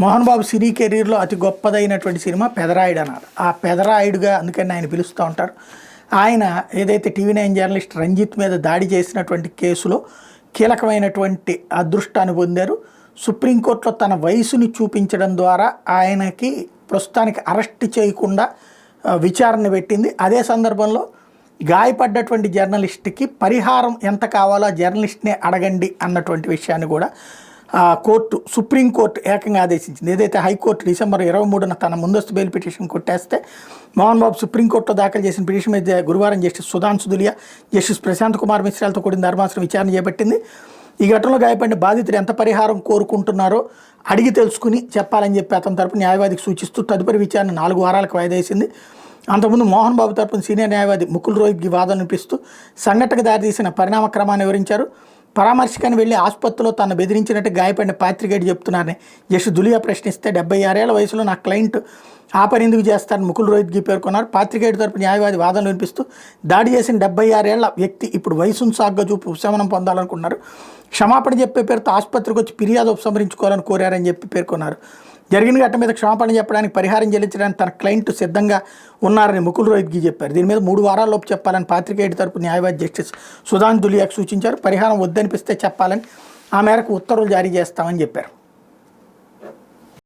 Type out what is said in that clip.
మోహన్ బాబు సినీ కెరీర్లో అతి గొప్పదైనటువంటి సినిమా పెదరాయుడు అన్నారు. ఆ పెదరాయుడుగా అందుకని ఆయన పిలుస్తూ ఉంటారు. ఆయన ఏదైతే టీవీ9 జర్నలిస్ట్ రంజిత్ మీద దాడి చేసినటువంటి కేసులో కీలకమైనటువంటి అదృష్టాన్ని పొందారు. సుప్రీంకోర్టులో తన వయసుని చూపించడం ద్వారా ఆయనకి ప్రస్తుతానికి అరెస్ట్ చేయకుండా విచారణ పెట్టింది. అదే సందర్భంలో గాయపడ్డటువంటి జర్నలిస్ట్కి పరిహారం ఎంత కావాలో ఆ జర్నలిస్ట్నే అడగండి అన్నటువంటి విషయాన్ని కూడా సుప్రీంకోర్టు ఏకంగా ఆదేశించింది. ఏదైతే హైకోర్టు డిసెంబర్ 23న తన ముందస్తు బెయిల్ పిటిషన్ కొట్టేస్తే మోహన్ బాబు సుప్రీంకోర్టులో దాఖలు చేసిన పిటిషన్ మీద గురువారం జస్టిస్ సుధాంశు దులియా, జస్టిస్ ప్రశాంత్ కుమార్ మిశ్రాలతో కూడిన ధర్మాసనం విచారణ చేపట్టింది. ఈ ఘటనలో గాయపడిన బాధితులు ఎంత పరిహారం కోరుకుంటున్నారో అడిగి తెలుసుకుని చెప్పాలని చెప్పి అతని తరపు న్యాయవాదికి సూచిస్తూ తదుపరి విచారణ 4 వారాలకు వాయిదా వేసింది. అంతకుముందు మోహన్ బాబు తరపున సీనియర్ న్యాయవాది ముకుల్ రోహిత్గి వాదన వినిపిస్తూ సంఘటనకు దారితీసిన పరిణామ క్రమాన్ని వివరించారు. పరామర్శకని వెళ్లి ఆసుపత్రిలో తను బెదిరించినట్టు గాయపడిన పాత్రికేయుడు చెప్తున్నారని జస్టిస్ దులియా ప్రశ్నిస్తే 76 ఏళ్ల వయసులో నా క్లయింట్ ఆ పని ఎందుకు చేస్తారని ముకుల్ రోహిత్గి పేర్కొన్నారు. పాత్రికేయుడు తరపు న్యాయవాది వాదనలు వినిపిస్తూ దాడి చేసిన 76 ఏళ్ల వ్యక్తి ఇప్పుడు వయసును సాగ్గా చూపి ఉపశమనం పొందాలనుకున్నారు. క్షమాపణ చెప్పే పేరుతో ఆసుపత్రికి వచ్చి ఫిర్యాదు ఉపసంహరించుకోవాలని కోరారని చెప్పి పేర్కొన్నారు. జరిగిన ఘటన మీద క్షమాపణ చెప్పడానికి పరిహారం చెల్లించడానికి తన క్లయింట్ సిద్ధంగా ఉన్నారని ముకుల్ రోహిత్గి చెప్పారు. దీని మీద 3 వారాల్లోపు చెప్పాలని పాత్రికేయుడి తరపు న్యాయవాది జస్టిస్ సుధాంశు దులియాకు సూచించారు. పరిహారం వద్దనిపిస్తే చెప్పాలని ఆ మేరకు ఉత్తర్వులు జారీ చేస్తామని చెప్పారు.